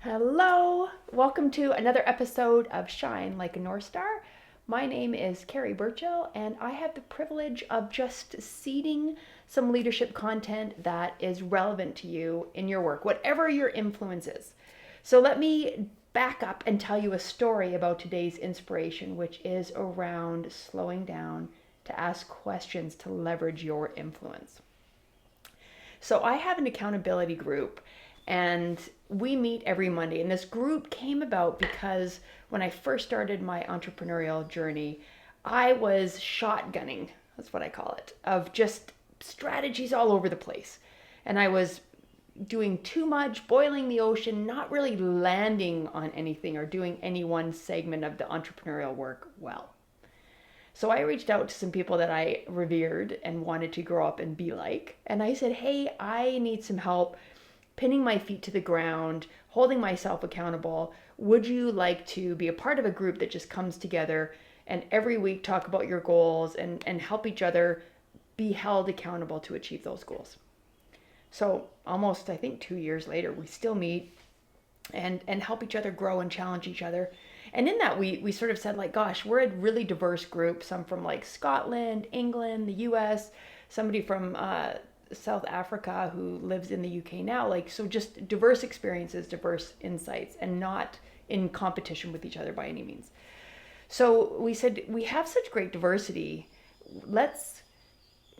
Hello, welcome to another episode of Shine Like a North Star. My name is Carrie Burchill, and I have the privilege of just seeding some leadership content that is relevant to you in your work, whatever your influence is. So let me back up and tell you a story about today's inspiration, which is around slowing down to ask questions to leverage your influence. So I have an accountability group and we meet every Monday. And this group came about because when I first started my entrepreneurial journey, I was shotgunning, that's what I call it, of just strategies all over the place. And I was doing too much, boiling the ocean, not really landing on anything or doing any one segment of the entrepreneurial work well. So I reached out to some people that I revered and wanted to grow up and be like. And I said, hey, I need some help pinning my feet to the ground, holding myself accountable. Would you like to be a part of a group that just comes together and every week talk about your goals and help each other be held accountable to achieve those goals? So almost, I think, 2 years later, we still meet and help each other grow and challenge each other. And in that, we sort of said, like, gosh, we're a really diverse group, some from like Scotland, England, the US, somebody from South Africa who lives in the UK now. Like, so just diverse experiences, diverse insights, and not in competition with each other by any means. So we said, we have such great diversity. Let's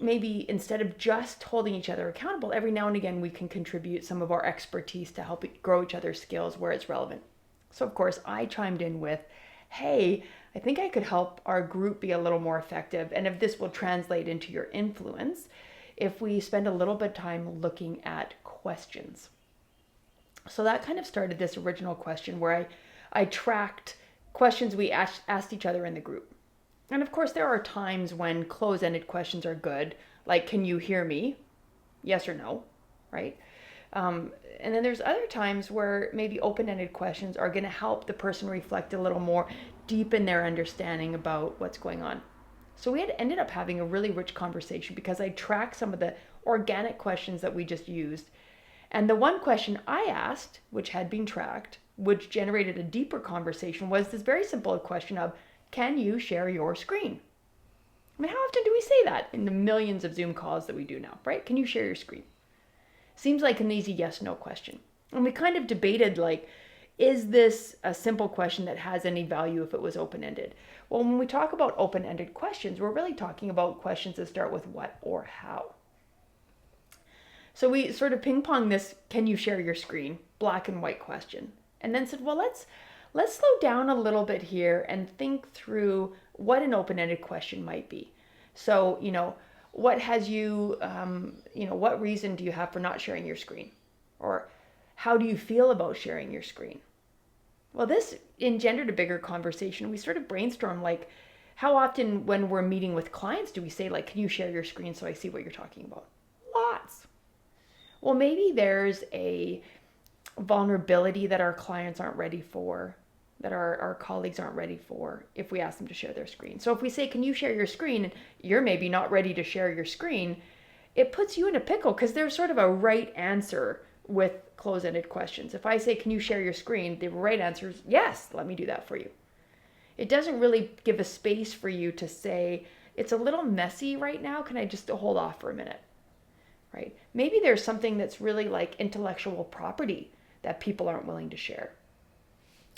maybe instead of just holding each other accountable, every now and again we can contribute some of our expertise to help grow each other's skills where it's relevant. So of course I chimed in with, hey, I think I could help our group be a little more effective, and if this will translate into your influence, if we spend a little bit of time looking at questions. So that kind of started this original question where I tracked questions we asked each other in the group. And of course, there are times when close-ended questions are good, like, can you hear me? Yes or no, right? And then there's other times where maybe open-ended questions are going to help the person reflect a little more, deepen their understanding about what's going on. So we had ended up having a really rich conversation because I tracked some of the organic questions that we just used. And the one question I asked, which had been tracked, which generated a deeper conversation, was this very simple question of, can you share your screen? I mean, how often do we say that in the millions of Zoom calls that we do now, right? Can you share your screen? Seems like an easy yes/no question. And we kind of debated, like, is this a simple question that has any value if it was open-ended? Well, when we talk about open-ended questions, we're really talking about questions that start with what or how. So we sort of ping-pong this, can you share your screen, black and white question. And then said, well, let's slow down a little bit here and think through what an open-ended question might be. So, what has you, what reason do you have for not sharing your screen? Or how do you feel about sharing your screen? Well, this engendered a bigger conversation. We sort of brainstormed, like, how often when we're meeting with clients do we say, like, can you share your screen so I see what you're talking about? Lots. Well, maybe there's a vulnerability that our clients aren't ready for, that our colleagues aren't ready for if we ask them to share their screen. So if we say, can you share your screen? And you're maybe not ready to share your screen, it puts you in a pickle because there's sort of a right answer with close-ended questions. If I say, can you share your screen? The right answer is, yes, let me do that for you. It doesn't really give a space for you to say, it's a little messy right now. Can I just hold off for a minute? Right? Maybe there's something that's really like intellectual property that people aren't willing to share.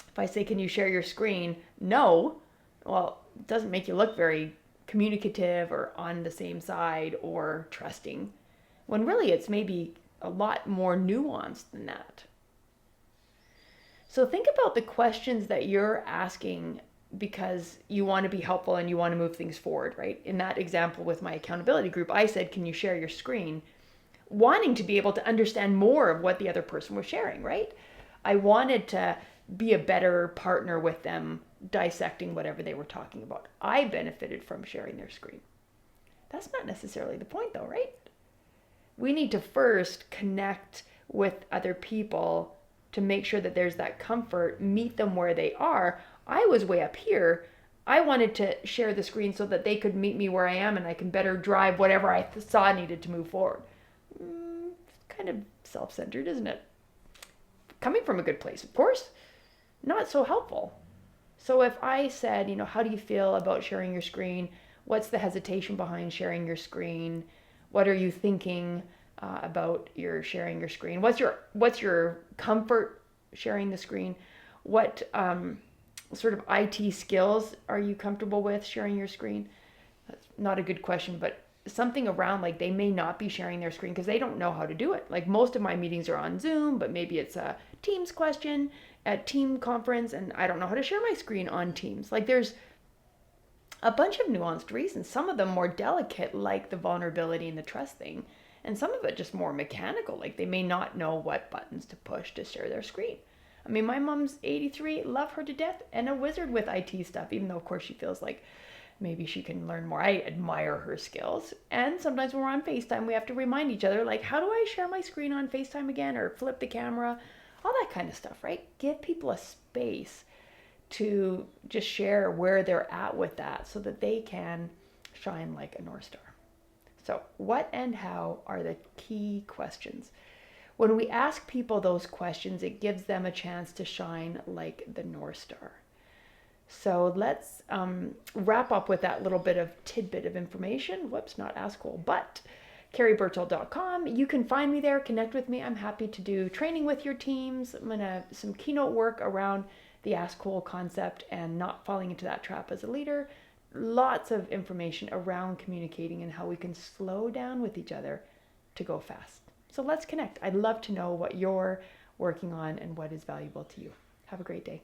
If I say, can you share your screen? No. Well, it doesn't make you look very communicative or on the same side or trusting, when really it's maybe a lot more nuanced than that. So think about the questions that you're asking because you want to be helpful and you want to move things forward, right? In that example with my accountability group, I said, can you share your screen? Wanting to be able to understand more of what the other person was sharing, right? I wanted to be a better partner with them, dissecting whatever they were talking about. I benefited from sharing their screen. That's not necessarily the point though, right? We need to first connect with other people to make sure that there's that comfort, meet them where they are. I was way up here. I wanted to share the screen so that they could meet me where I am and I can better drive whatever I saw needed to move forward. Kind of self-centered, isn't it? coming from a good place, of course, not so helpful. So if I said, how do you feel about sharing your screen? What's the hesitation behind sharing your screen? What are you thinking about your sharing your screen? What's your comfort sharing the screen? What sort of IT skills are you comfortable with sharing your screen? That's not a good question, but something around like they may not be sharing their screen because they don't know how to do it. Like most of my meetings are on Zoom, but maybe it's a Teams question at team conference and I don't know how to share my screen on Teams. Like there's a bunch of nuanced reasons, some of them more delicate, like the vulnerability and the trust thing, and some of it just more mechanical, like they may not know what buttons to push to share their screen. I mean, my mom's 83, love her to death, and a wizard with IT stuff, even though, of course, she feels like maybe she can learn more. I admire her skills. And sometimes when we're on FaceTime, we have to remind each other, like, how do I share my screen on FaceTime again, or flip the camera, all that kind of stuff, right? Give people a space to just share where they're at with that so that they can shine like a North Star. So, what and how are the key questions? When we ask people those questions, it gives them a chance to shine like the North Star. So let's wrap up with that little bit of tidbit of information. Whoops, not Ask Cool, but carrieburchell.com. You can find me there, connect with me. I'm happy to do training with your teams. I'm gonna some keynote work around the Ask Cool concept and not falling into that trap as a leader. Lots of information around communicating and how we can slow down with each other to go fast. So let's connect. I'd love to know what you're working on and what is valuable to you. Have a great day.